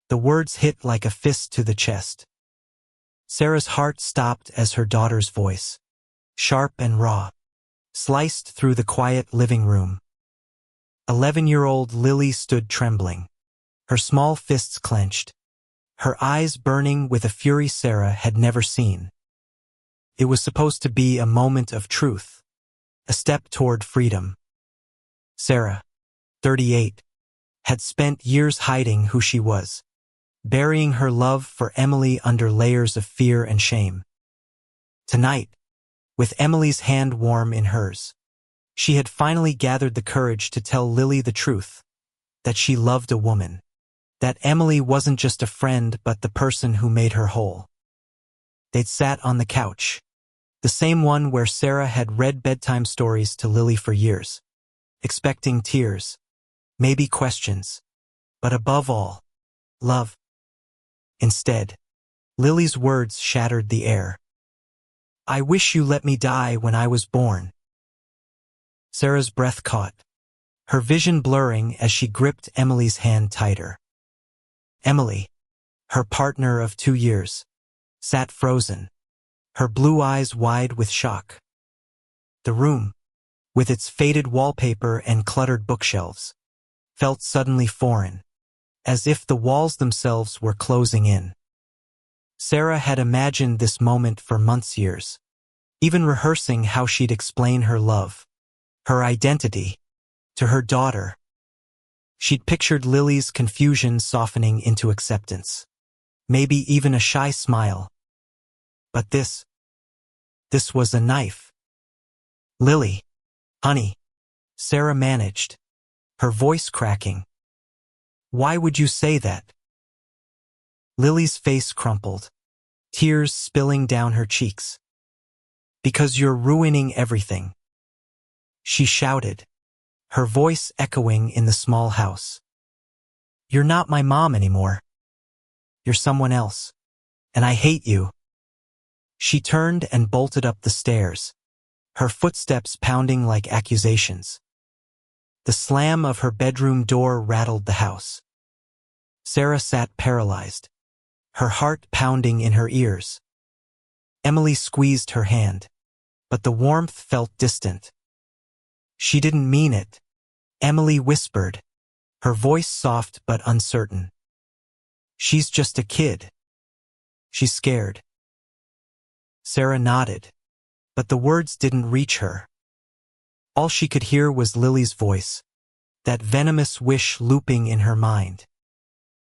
The words hit like a fist to the chest. Sarah's heart stopped as her daughter's voice, sharp and raw, sliced through the quiet living room. 11-year-old Lily stood trembling, her small fists clenched, her eyes burning with a fury Sarah had never seen. It was supposed to be a moment of truth, a step toward freedom. Sarah, 38, had spent years hiding who she was, burying her love for Emily under layers of fear and shame. Tonight, with Emily's hand warm in hers, she had finally gathered the courage to tell Lily the truth, that she loved a woman, that Emily wasn't just a friend but the person who made her whole. They'd sat on the couch, the same one where Sarah had read bedtime stories to Lily for years, expecting tears, maybe questions, but above all, love. Instead, Lily's words shattered the air. "I wish you let me die when I was born." Sarah's breath caught, her vision blurring as she gripped Emily's hand tighter. Emily, her partner of 2 years, sat frozen, her blue eyes wide with shock. The room, with its faded wallpaper and cluttered bookshelves, felt suddenly foreign, as if the walls themselves were closing in. Sarah had imagined this moment for years, even rehearsing how she'd explain her love, her identity, to her daughter. She'd pictured Lily's confusion softening into acceptance, maybe even a shy smile. But this was a knife. "Lily, honey," Sarah managed, her voice cracking. "Why would you say that?" Lily's face crumpled, tears spilling down her cheeks. "Because you're ruining everything," she shouted, her voice echoing in the small house. "You're not my mom anymore. You're someone else, and I hate you." She turned and bolted up the stairs, her footsteps pounding like accusations. The slam of her bedroom door rattled the house. Sarah sat paralyzed, her heart pounding in her ears. Emily squeezed her hand, but the warmth felt distant. "She didn't mean it," Emily whispered, her voice soft but uncertain. "She's just a kid. She's scared." Sarah nodded, but the words didn't reach her. All she could hear was Lily's voice, that venomous wish looping in her mind.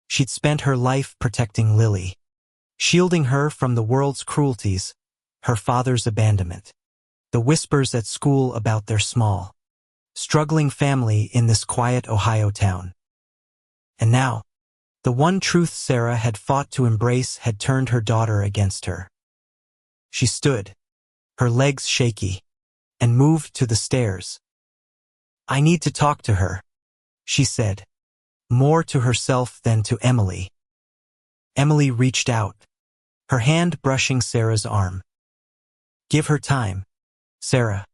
She'd spent her life protecting Lily, shielding her from the world's cruelties, her father's abandonment, the whispers at school about their small, struggling family in this quiet Ohio town. And now, the one truth Sarah had fought to embrace had turned her daughter against her. She stood, her legs shaky, and moved to the stairs. "I need to talk to her," she said, more to herself than to Emily. Emily reached out, her hand brushing Sarah's arm. "Give her time, Sarah.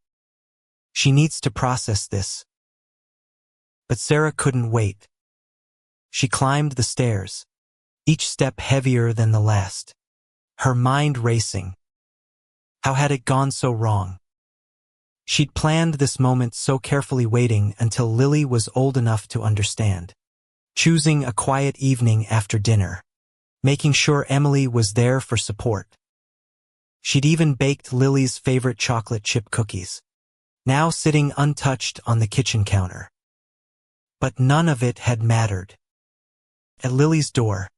She needs to process this." But Sarah couldn't wait. She climbed the stairs, each step heavier than the last, her mind racing. How had it gone so wrong? She'd planned this moment so carefully, waiting until Lily was old enough to understand, choosing a quiet evening after dinner, making sure Emily was there for support. She'd even baked Lily's favorite chocolate chip cookies, now sitting untouched on the kitchen counter. But none of it had mattered. At Lily's door,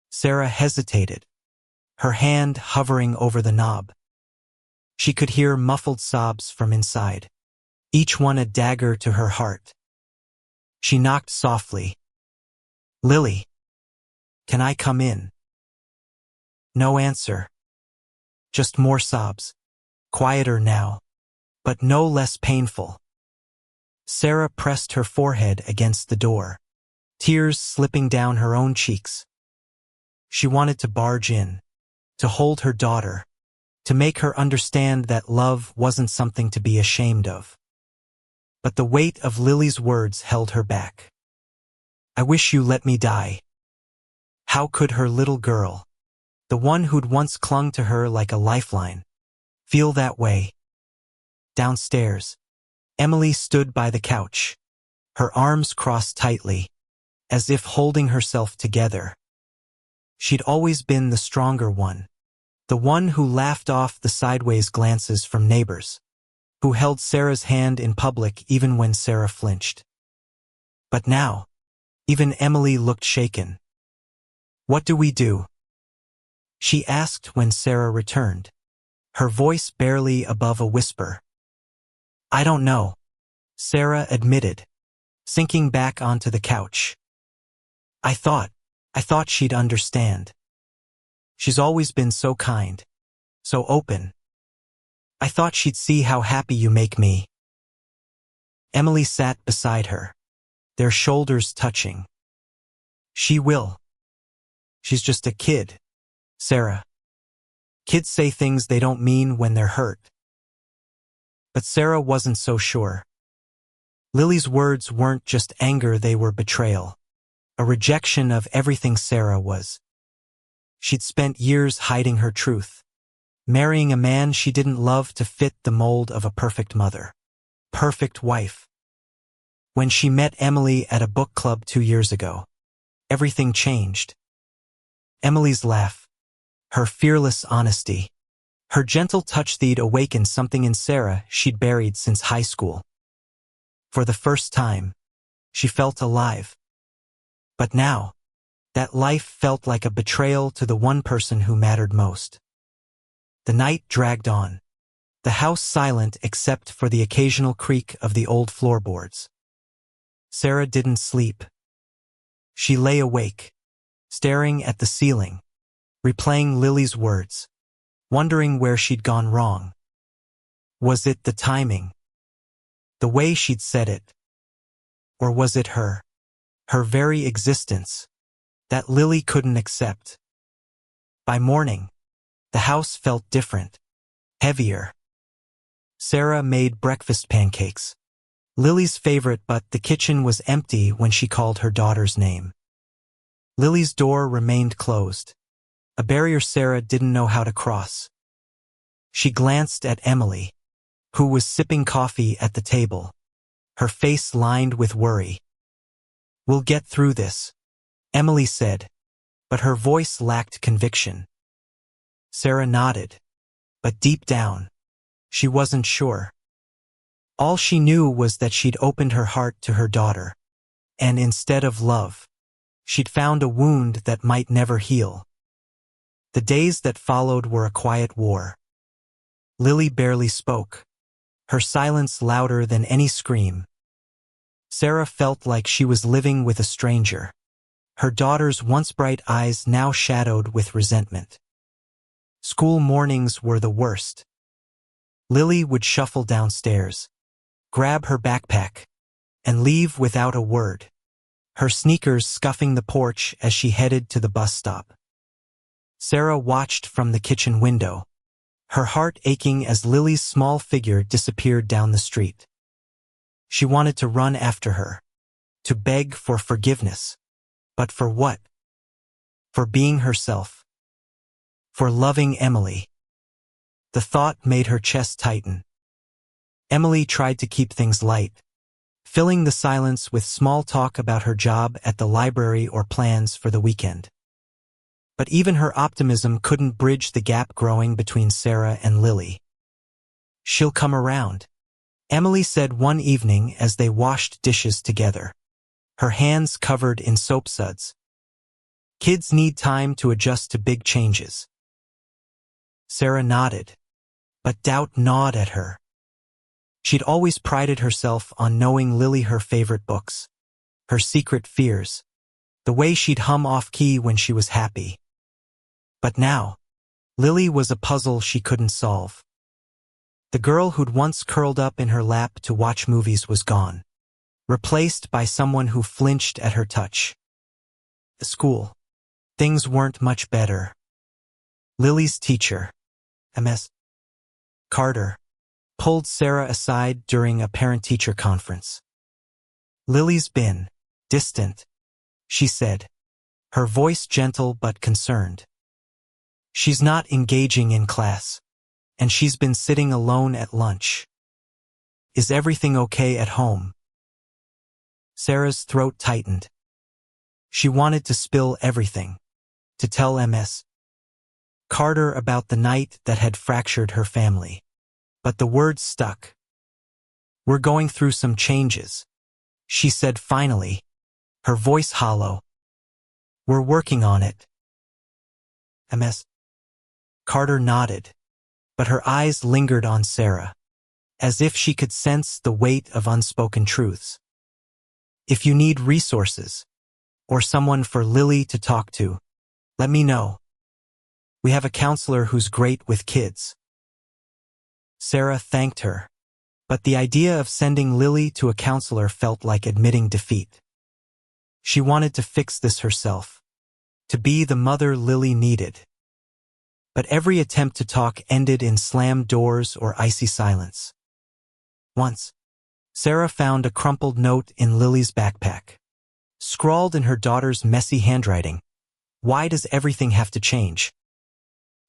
Sarah hesitated, her hand hovering over the knob. She could hear muffled sobs from inside, each one a dagger to her heart. She knocked softly. "Lily, can I come in?" No answer. Just more sobs, quieter now, but no less painful. Sarah pressed her forehead against the door, tears slipping down her own cheeks. She wanted to barge in, to hold her daughter, to make her understand that love wasn't something to be ashamed of. But the weight of Lily's words held her back. "I wish you let me die." How could her little girl, the one who'd once clung to her like a lifeline, feel that way? Downstairs, Emily stood by the couch, her arms crossed tightly, as if holding herself together. She'd always been the stronger one, the one who laughed off the sideways glances from neighbors, who held Sarah's hand in public even when Sarah flinched. But now, even Emily looked shaken. "What do we do?" she asked when Sarah returned, her voice barely above a whisper. "I don't know," Sarah admitted, sinking back onto the couch. I thought she'd understand. She's always been so kind, so open. I thought she'd see how happy you make me." Emily sat beside her, their shoulders touching. "She will. She's just a kid, Sarah. Kids say things they don't mean when they're hurt." But Sarah wasn't so sure. Lily's words weren't just anger, they were betrayal, a rejection of everything Sarah was. She'd spent years hiding her truth, marrying a man she didn't love to fit the mold of a perfect mother, perfect wife. When she met Emily at a book club 2 years ago, everything changed. Emily's laugh, her fearless honesty, her gentle touch, they'd awakened something in Sarah she'd buried since high school. For the first time, she felt alive. But now, that life felt like a betrayal to the one person who mattered most. The night dragged on, the house silent except for the occasional creak of the old floorboards. Sarah didn't sleep. She lay awake, staring at the ceiling, replaying Lily's words, wondering where she'd gone wrong. Was it the timing? The way she'd said it? Or was it her very existence, that Lily couldn't accept? By morning, the house felt different, heavier. Sarah made breakfast pancakes, Lily's favorite, but the kitchen was empty when she called her daughter's name. Lily's door remained closed, a barrier Sarah didn't know how to cross. She glanced at Emily, who was sipping coffee at the table, her face lined with worry. "We'll get through this," Emily said, but her voice lacked conviction. Sarah nodded, but deep down, she wasn't sure. All she knew was that she'd opened her heart to her daughter, and instead of love, she'd found a wound that might never heal. The days that followed were a quiet war. Lily barely spoke, her silence louder than any scream. Sarah felt like she was living with a stranger, her daughter's once bright eyes now shadowed with resentment. School mornings were the worst. Lily would shuffle downstairs, grab her backpack, and leave without a word, her sneakers scuffing the porch as she headed to the bus stop. Sarah watched from the kitchen window, her heart aching as Lily's small figure disappeared down the street. She wanted to run after her, to beg for forgiveness. But for what? For being herself. For loving Emily. The thought made her chest tighten. Emily tried to keep things light, filling the silence with small talk about her job at the library or plans for the weekend. But even her optimism couldn't bridge the gap growing between Sarah and Lily. "She'll come around," Emily said one evening as they washed dishes together, her hands covered in soap suds. "Kids need time to adjust to big changes." Sarah nodded, but doubt gnawed at her. She'd always prided herself on knowing Lily her favorite books, her secret fears, the way she'd hum off-key when she was happy. But now, Lily was a puzzle she couldn't solve. The girl who'd once curled up in her lap to watch movies was gone, replaced by someone who flinched at her touch. At school, things weren't much better. Lily's teacher, Ms. Carter, pulled Sarah aside during a parent-teacher conference. "Lily's been distant," she said, her voice gentle but concerned. She's not engaging in class, and she's been sitting alone at lunch. Is everything okay at home? Sarah's throat tightened. She wanted to spill everything, to tell Ms. Carter about the night that had fractured her family. But the words stuck. We're going through some changes, she said finally, her voice hollow. We're working on it. Ms. Carter nodded, but her eyes lingered on Sarah, as if she could sense the weight of unspoken truths. If you need resources, or someone for Lily to talk to, let me know. We have a counselor who's great with kids. Sarah thanked her, but the idea of sending Lily to a counselor felt like admitting defeat. She wanted to fix this herself, to be the mother Lily needed. But every attempt to talk ended in slammed doors or icy silence. Once, Sarah found a crumpled note in Lily's backpack. Scrawled in her daughter's messy handwriting, "Why does everything have to change?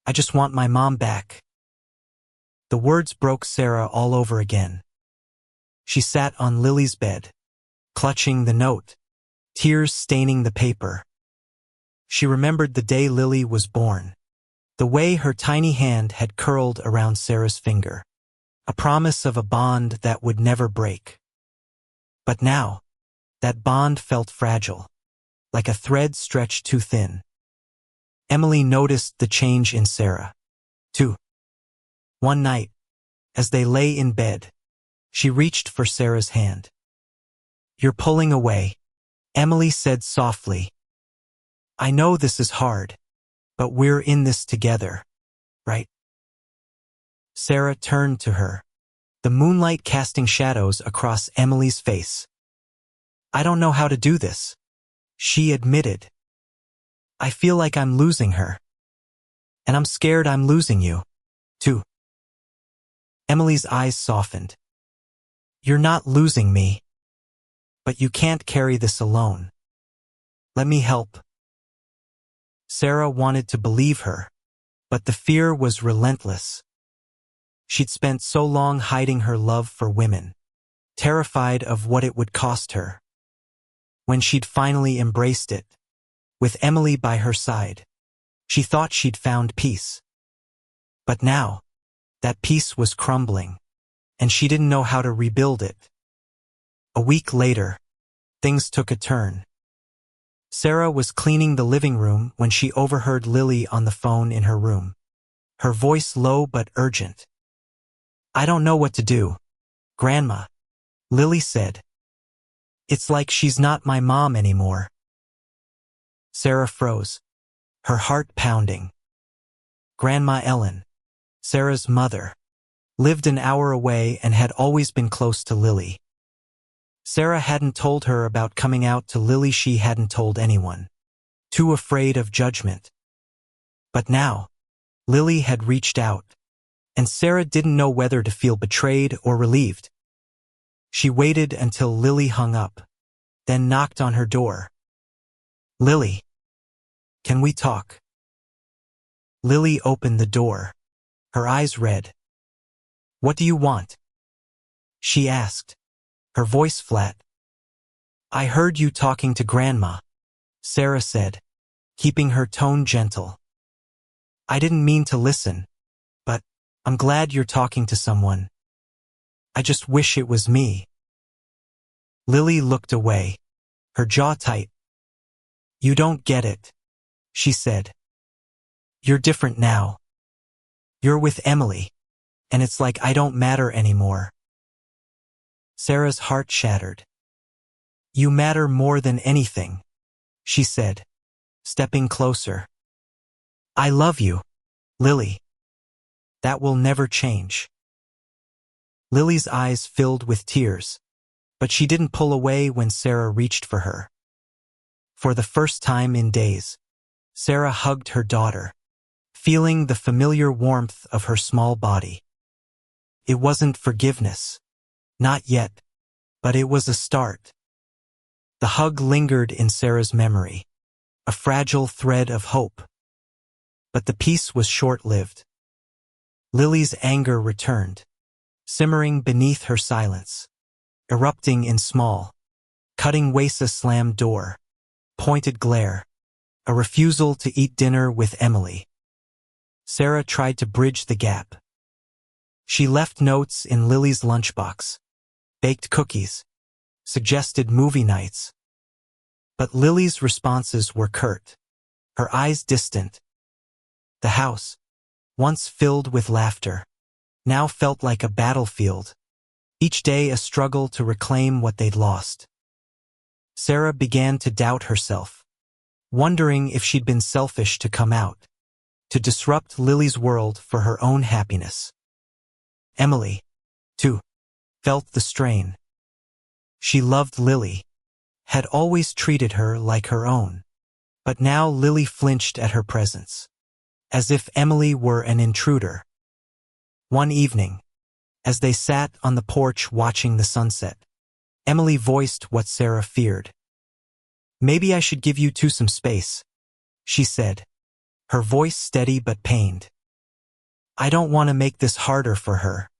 I just want my mom back." The words broke Sarah all over again. She sat on Lily's bed, clutching the note, tears staining the paper. She remembered the day Lily was born, the way her tiny hand had curled around Sarah's finger, a promise of a bond that would never break. But now, that bond felt fragile, like a thread stretched too thin. Emily noticed the change in Sarah, too. One night, as they lay in bed, she reached for Sarah's hand. "You're pulling away," Emily said softly. "I know this is hard, but we're in this together, right?" Sarah turned to her, the moonlight casting shadows across Emily's face. "I don't know how to do this," she admitted. "I feel like I'm losing her. And I'm scared I'm losing you, too." Emily's eyes softened. "You're not losing me. But you can't carry this alone. Let me help." Sarah wanted to believe her, but the fear was relentless. She'd spent so long hiding her love for women, terrified of what it would cost her. When she'd finally embraced it, with Emily by her side, she thought she'd found peace. But now, that peace was crumbling, and she didn't know how to rebuild it. A week later, things took a turn. Sarah was cleaning the living room when she overheard Lily on the phone in her room, her voice low but urgent. "I don't know what to do, Grandma," Lily said. "It's like she's not my mom anymore." Sarah froze, her heart pounding. Grandma Ellen, Sarah's mother, lived an hour away and had always been close to Lily. Sarah hadn't told her about coming out to Lily. She hadn't told anyone, too afraid of judgment. But now, Lily had reached out, and Sarah didn't know whether to feel betrayed or relieved. She waited until Lily hung up, then knocked on her door. "Lily, can we talk?" Lily opened the door, her eyes red. "What do you want?" she asked, her voice flat. "I heard you talking to Grandma," Sarah said, keeping her tone gentle. "I didn't mean to listen, but I'm glad you're talking to someone. I just wish it was me." Lily looked away, her jaw tight. "You don't get it," she said. "You're different now. You're with Emily, and it's like I don't matter anymore." Sarah's heart shattered. "You matter more than anything," she said, stepping closer. "I love you, Lily. That will never change." Lily's eyes filled with tears, but she didn't pull away when Sarah reached for her. For the first time in days, Sarah hugged her daughter, feeling the familiar warmth of her small body. It wasn't forgiveness. Not yet, but it was a start. The hug lingered in Sarah's memory, a fragile thread of hope. But the peace was short-lived. Lily's anger returned, simmering beneath her silence, erupting in small, cutting ways: a slammed door, pointed glare, a refusal to eat dinner with Emily. Sarah tried to bridge the gap. She left notes in Lily's lunchbox, baked cookies, suggested movie nights. But Lily's responses were curt, her eyes distant. The house, once filled with laughter, now felt like a battlefield, each day a struggle to reclaim what they'd lost. Sarah began to doubt herself, wondering if she'd been selfish to come out, to disrupt Lily's world for her own happiness. Emily, too, felt the strain. She loved Lily, had always treated her like her own, but now Lily flinched at her presence, as if Emily were an intruder. One evening, as they sat on the porch watching the sunset, Emily voiced what Sarah feared. "Maybe I should give you two some space," she said, her voice steady but pained. "I don't want to make this harder for her."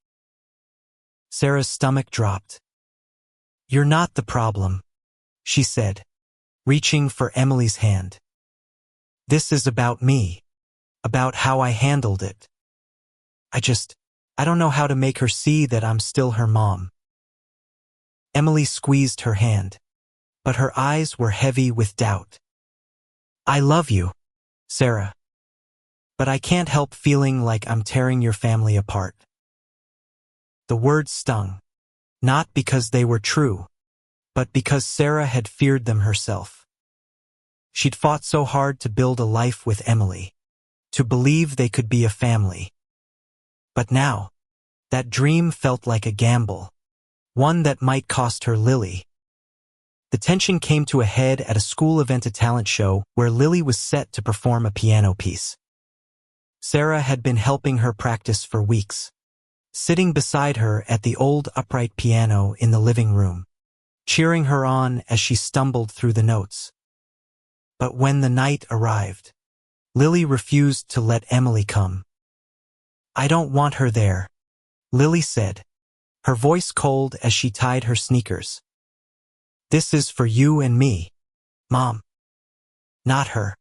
Sarah's stomach dropped. "You're not the problem," she said, reaching for Emily's hand. "This is about me, about how I handled it. I don't know how to make her see that I'm still her mom." Emily squeezed her hand, but her eyes were heavy with doubt. "I love you, Sarah. But I can't help feeling like I'm tearing your family apart." The words stung, not because they were true, but because Sarah had feared them herself. She'd fought so hard to build a life with Emily, to believe they could be a family. But now, that dream felt like a gamble, one that might cost her Lily. The tension came to a head at a school event, a talent show, where Lily was set to perform a piano piece. Sarah had been helping her practice for weeks, sitting beside her at the old upright piano in the living room, cheering her on as she stumbled through the notes. But when the night arrived, Lily refused to let Emily come. "I don't want her there," Lily said, her voice cold as she tied her sneakers. "This is for you and me, Mom, not her."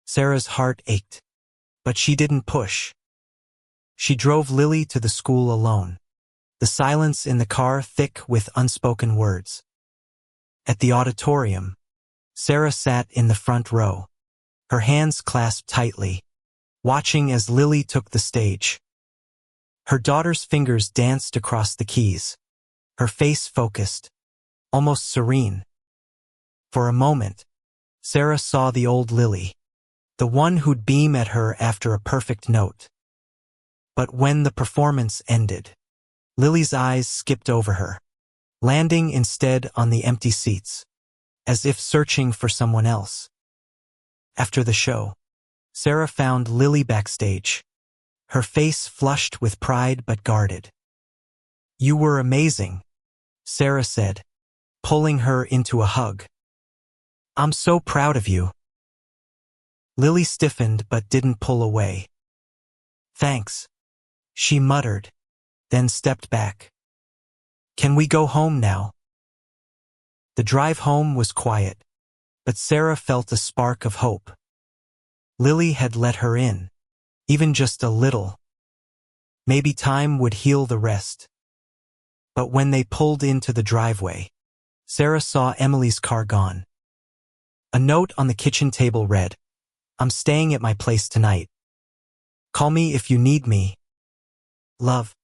Sarah's heart ached, but she didn't push. She drove Lily to the school alone, the silence in the car thick with unspoken words. At the auditorium, Sarah sat in the front row, her hands clasped tightly, watching as Lily took the stage. Her daughter's fingers danced across the keys, her face focused, almost serene. For a moment, Sarah saw the old Lily, the one who'd beam at her after a perfect note. But when the performance ended, Lily's eyes skipped over her, landing instead on the empty seats, as if searching for someone else. After the show, Sarah found Lily backstage, her face flushed with pride but guarded. "You were amazing," Sarah said, pulling her into a hug. "I'm so proud of you." Lily stiffened but didn't pull away. "Thanks," she muttered, then stepped back. "Can we go home now?" The drive home was quiet, but Sarah felt a spark of hope. Lily had let her in, even just a little. Maybe time would heal the rest. But when they pulled into the driveway, Sarah saw Emily's car gone. A note on the kitchen table read, "I'm staying at my place tonight. Call me if you need me. Love."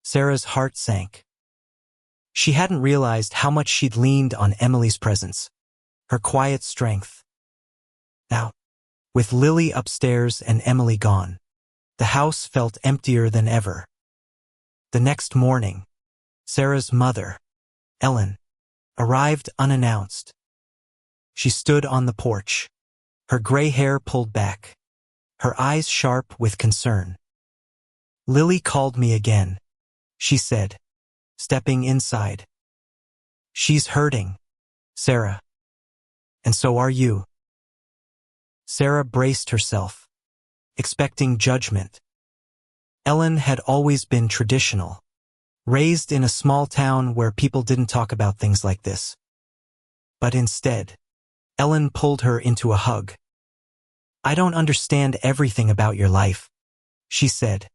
Sarah's heart sank. She hadn't realized how much she'd leaned on Emily's presence, her quiet strength. Now, with Lily upstairs and Emily gone, the house felt emptier than ever. The next morning, Sarah's mother, Ellen, arrived unannounced. She stood on the porch, her gray hair pulled back, her eyes sharp with concern. "Lily called me again," she said, stepping inside. "She's hurting, Sarah." And so are you. Sarah braced herself, expecting judgment. Ellen had always been traditional, raised in a small town where people didn't talk about things like this. But instead, Ellen pulled her into a hug. "I don't understand everything about your life," she said,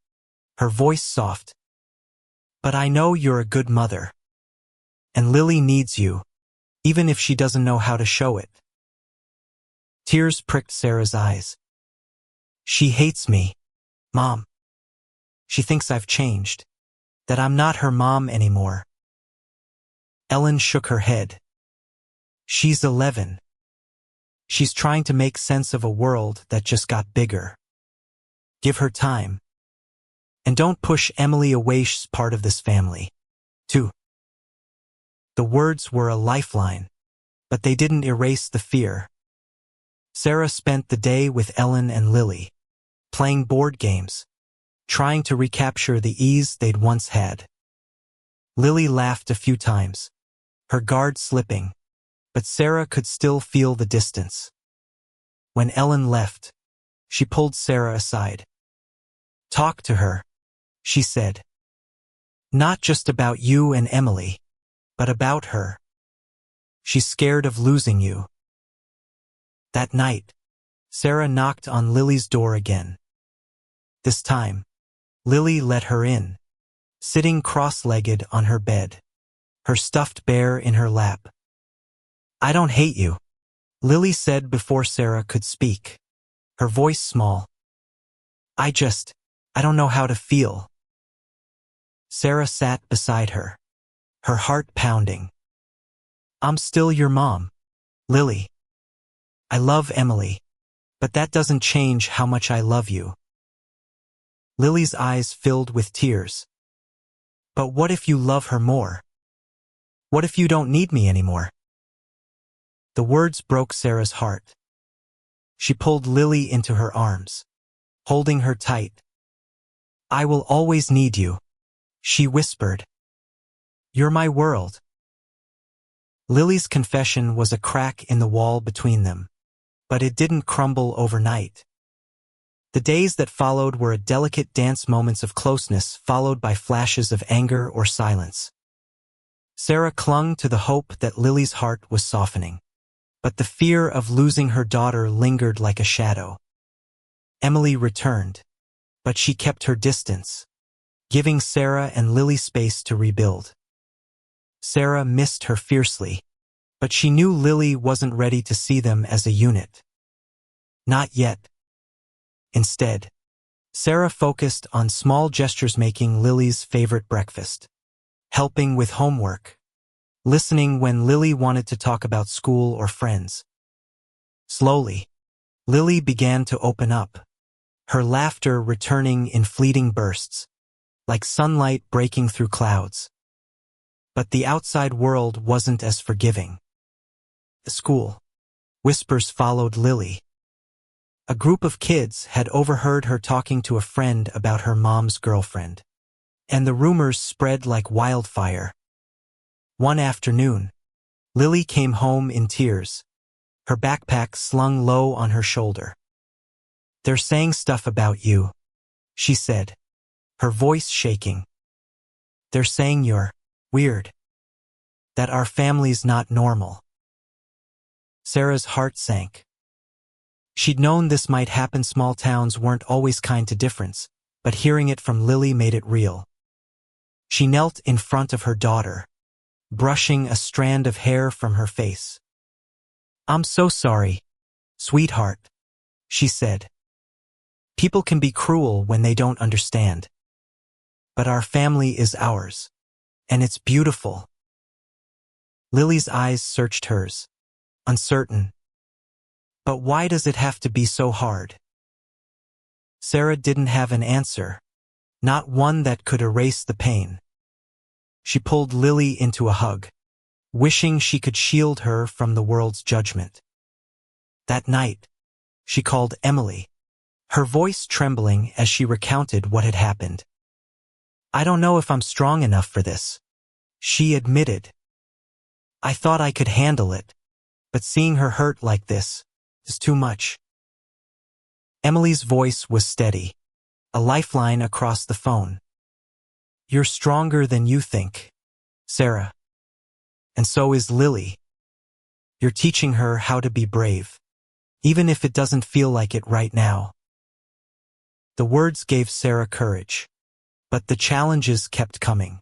her voice soft. "But I know you're a good mother. And Lily needs you, even if she doesn't know how to show it." Tears pricked Sarah's eyes. "She hates me, Mom. She thinks I've changed, that I'm not her mom anymore." Ellen shook her head. "She's 11. She's trying to make sense of a world that just got bigger. Give her time. And don't push Emily away. She's part of this family, too." The words were a lifeline, but they didn't erase the fear. Sarah spent the day with Ellen and Lily, playing board games, trying to recapture the ease they'd once had. Lily laughed a few times, her guard slipping, but Sarah could still feel the distance. When Ellen left, she pulled Sarah aside. "Talk to her," she said. "Not just about you and Emily, but about her. She's scared of losing you." That night, Sarah knocked on Lily's door again. This time, Lily let her in, sitting cross-legged on her bed, her stuffed bear in her lap. "I don't hate you," Lily said before Sarah could speak, her voice small. I don't know how to feel." Sarah sat beside her, her heart pounding. "I'm still your mom, Lily. I love Emily, but that doesn't change how much I love you." Lily's eyes filled with tears. "But what if you love her more? What if you don't need me anymore?" The words broke Sarah's heart. She pulled Lily into her arms, holding her tight. "I will always need you," she whispered. "You're my world." Lily's confession was a crack in the wall between them, but it didn't crumble overnight. The days that followed were a delicate dance, moments of closeness followed by flashes of anger or silence. Sarah clung to the hope that Lily's heart was softening, but the fear of losing her daughter lingered like a shadow. Emily returned, but she kept her distance, giving Sarah and Lily space to rebuild. Sarah missed her fiercely, but she knew Lily wasn't ready to see them as a unit. Not yet. Instead, Sarah focused on small gestures, making Lily's favorite breakfast, helping with homework, listening when Lily wanted to talk about school or friends. Slowly, Lily began to open up, her laughter returning in fleeting bursts, like sunlight breaking through clouds. But the outside world wasn't as forgiving. At school, whispers followed Lily. A group of kids had overheard her talking to a friend about her mom's girlfriend, and the rumors spread like wildfire. One afternoon, Lily came home in tears, her backpack slung low on her shoulder. "They're saying stuff about you," she said, her voice shaking. "They're saying you're weird, that our family's not normal." Sarah's heart sank. She'd known this might happen. Small towns weren't always kind to difference, but hearing it from Lily made it real. She knelt in front of her daughter, brushing a strand of hair from her face. "I'm so sorry, sweetheart," she said. "People can be cruel when they don't understand. But our family is ours, and it's beautiful." Lily's eyes searched hers, uncertain. "But why does it have to be so hard?" Sarah didn't have an answer, not one that could erase the pain. She pulled Lily into a hug, wishing she could shield her from the world's judgment. That night, she called Emily, her voice trembling as she recounted what had happened. "I don't know if I'm strong enough for this," she admitted. "I thought I could handle it, but seeing her hurt like this is too much. Emily's voice was steady, a lifeline across the phone. You're stronger than you think, Sarah. And so is Lily. You're teaching her how to be brave, even if it doesn't feel like it right now. The words gave Sarah courage, but the challenges kept coming.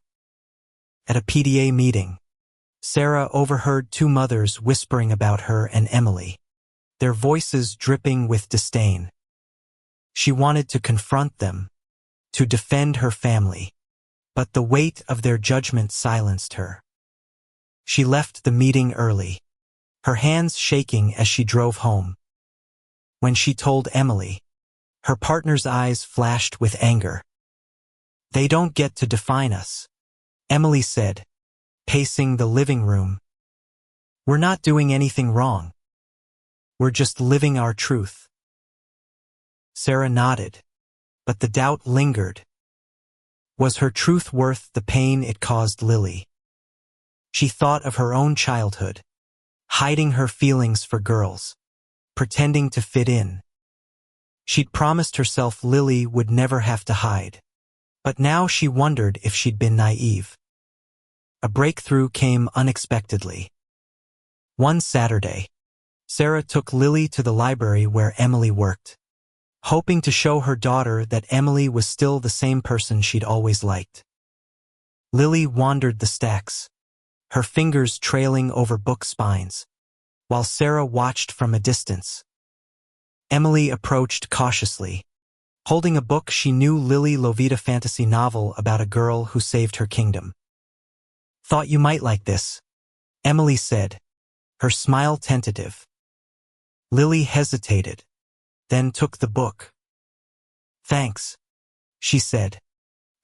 At a PTA meeting, Sarah overheard two mothers whispering about her and Emily, their voices dripping with disdain. She wanted to confront them, to defend her family, but the weight of their judgment silenced her. She left the meeting early, her hands shaking as she drove home. When she told Emily, her partner's eyes flashed with anger. They don't get to define us, Emily said, pacing the living room. We're not doing anything wrong. We're just living our truth. Sarah nodded, but the doubt lingered. Was her truth worth the pain it caused Lily? She thought of her own childhood, hiding her feelings for girls, pretending to fit in. She'd promised herself Lily would never have to hide, but now she wondered if she'd been naive. A breakthrough came unexpectedly. One Saturday, Sarah took Lily to the library where Emily worked, hoping to show her daughter that Emily was still the same person she'd always liked. Lily wandered the stacks, her fingers trailing over book spines, while Sarah watched from a distance. Emily approached cautiously, holding a book she knew Lily loved, a fantasy novel about a girl who saved her kingdom. Thought you might like this, Emily said, her smile tentative. Lily hesitated, then took the book. Thanks, she said,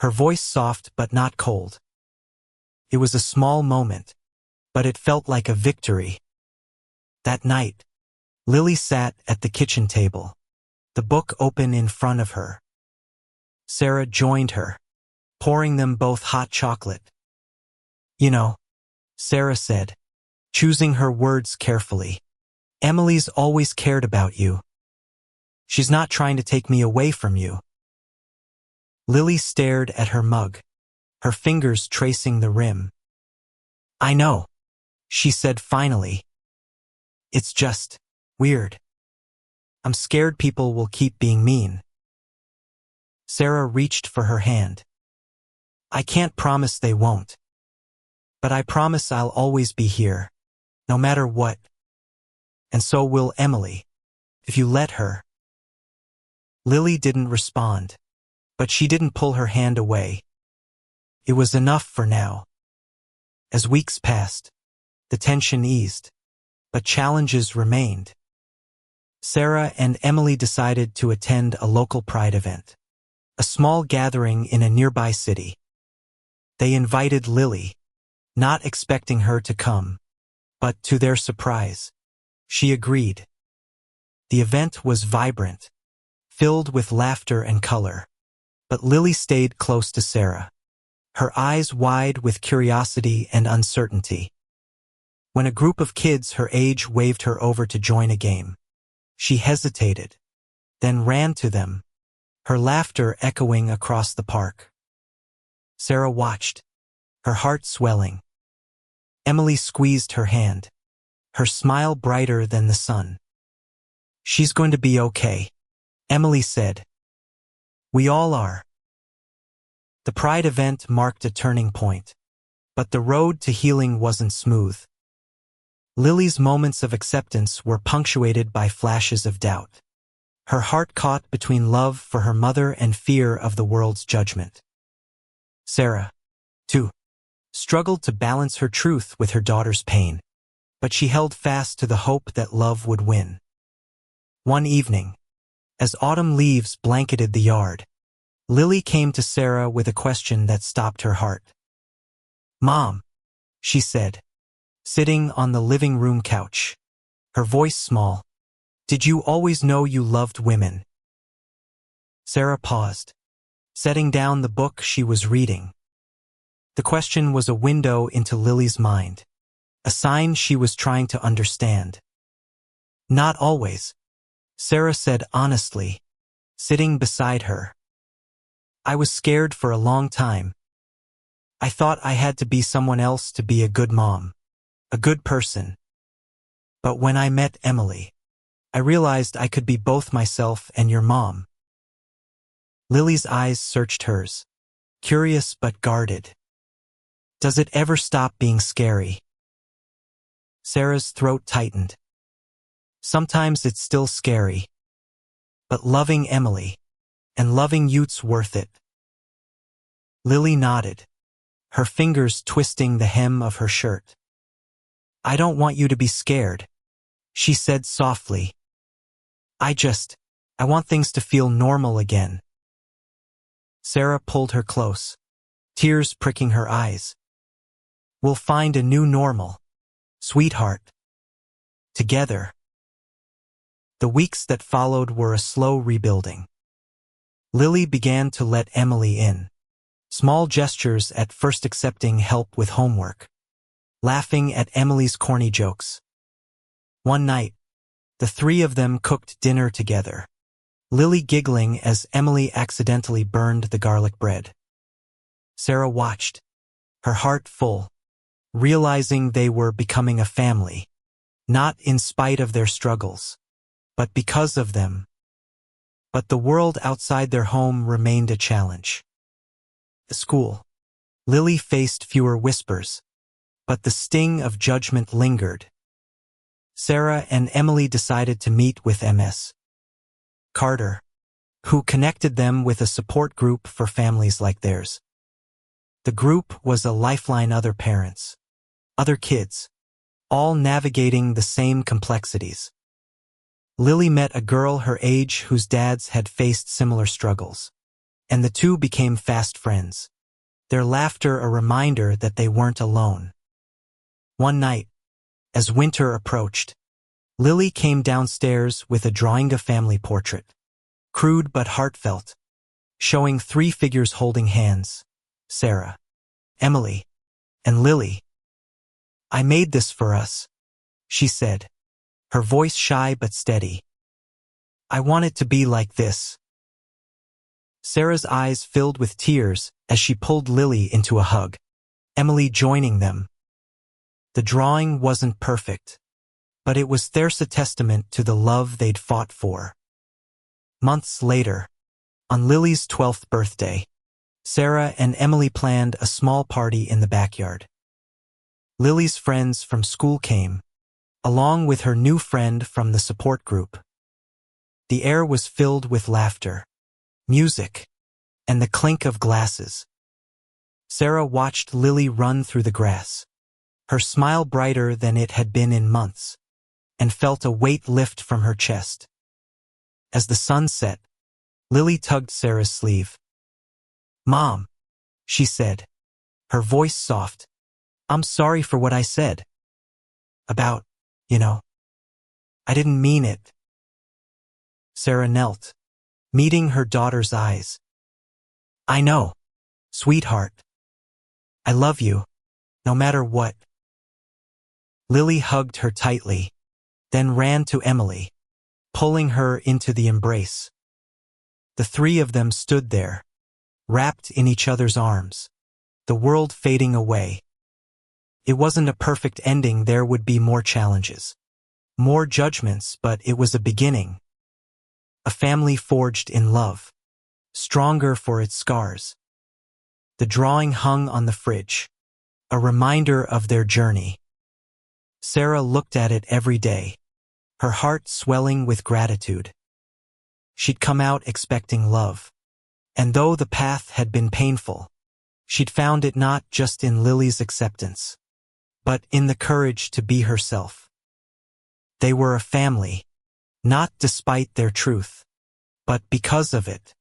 her voice soft but not cold. It was a small moment, but it felt like a victory. That night, Lily sat at the kitchen table, the book open in front of her. Sarah joined her, pouring them both hot chocolate. You know, Sarah said, choosing her words carefully, Emily's always cared about you. She's not trying to take me away from you. Lily stared at her mug, her fingers tracing the rim. I know, she said finally. It's just weird. I'm scared people will keep being mean. Sarah reached for her hand. I can't promise they won't. But I promise I'll always be here, no matter what. And so will Emily, if you let her. Lily didn't respond, but she didn't pull her hand away. It was enough for now. As weeks passed, the tension eased, but challenges remained. Sarah and Emily decided to attend a local pride event, a small gathering in a nearby city. They invited Lily, not expecting her to come, but to their surprise, she agreed. The event was vibrant, filled with laughter and color, but Lily stayed close to Sarah, her eyes wide with curiosity and uncertainty. When a group of kids her age waved her over to join a game, she hesitated, then ran to them, her laughter echoing across the park. Sarah watched, her heart swelling. Emily squeezed her hand, her smile brighter than the sun. She's going to be okay, Emily said. We all are. The Pride event marked a turning point, but the road to healing wasn't smooth. Lily's moments of acceptance were punctuated by flashes of doubt, her heart caught between love for her mother and fear of the world's judgment. Sarah, too, struggled to balance her truth with her daughter's pain, but she held fast to the hope that love would win. One evening, as autumn leaves blanketed the yard, Lily came to Sarah with a question that stopped her heart. Mom, she said, sitting on the living room couch, her voice small, did you always know you loved women? Sarah paused, setting down the book she was reading. The question was a window into Lily's mind, a sign she was trying to understand. Not always, Sarah said honestly, sitting beside her. I was scared for a long time. I thought I had to be someone else to be a good mom, a good person. But when I met Emily, I realized I could be both myself and your mom. Lily's eyes searched hers, curious but guarded. Does it ever stop being scary? Sarah's throat tightened. Sometimes it's still scary. But loving Emily, and loving you's worth it. Lily nodded, her fingers twisting the hem of her shirt. I don't want you to be scared, she said softly. I want things to feel normal again. Sarah pulled her close, tears pricking her eyes. We'll find a new normal, sweetheart. Together. The weeks that followed were a slow rebuilding. Lily began to let Emily in. Small gestures, at first accepting help with homework, laughing at Emily's corny jokes. One night, the three of them cooked dinner together, Lily giggling as Emily accidentally burned the garlic bread. Sarah watched, her heart full, realizing they were becoming a family, not in spite of their struggles, but because of them. But the world outside their home remained a challenge. At school, Lily faced fewer whispers, but the sting of judgment lingered. Sarah and Emily decided to meet with Ms. Carter, who connected them with a support group for families like theirs. The group was a lifeline: other parents, other kids, all navigating the same complexities. Lily met a girl her age whose dads had faced similar struggles, and the two became fast friends, their laughter a reminder that they weren't alone. One night, as winter approached, Lily came downstairs with a drawing, a family portrait, crude but heartfelt, showing three figures holding hands: Sarah, Emily, and Lily. I made this for us, she said, her voice shy but steady. I want it to be like this. Sarah's eyes filled with tears as she pulled Lily into a hug, Emily joining them. The drawing wasn't perfect, but it was there's a testament to the love they'd fought for. Months later, on Lily's 12th birthday, Sarah and Emily planned a small party in the backyard. Lily's friends from school came, along with her new friend from the support group. The air was filled with laughter, music, and the clink of glasses. Sarah watched Lily run through the grass, her smile brighter than it had been in months, and felt a weight lift from her chest. As the sun set, Lily tugged Sarah's sleeve. Mom, she said, her voice soft, I'm sorry for what I said. About, I didn't mean it. Sarah knelt, meeting her daughter's eyes. I know, sweetheart. I love you, no matter what. Lily hugged her tightly, then ran to Emily, pulling her into the embrace. The three of them stood there, wrapped in each other's arms, the world fading away. It wasn't a perfect ending. There would be more challenges, more judgments, but it was a beginning. A family forged in love, stronger for its scars. The drawing hung on the fridge, a reminder of their journey. Sarah looked at it every day, her heart swelling with gratitude. She'd come out expecting love, and though the path had been painful, she'd found it not just in Lily's acceptance, but in the courage to be herself. They were a family, not despite their truth, but because of it.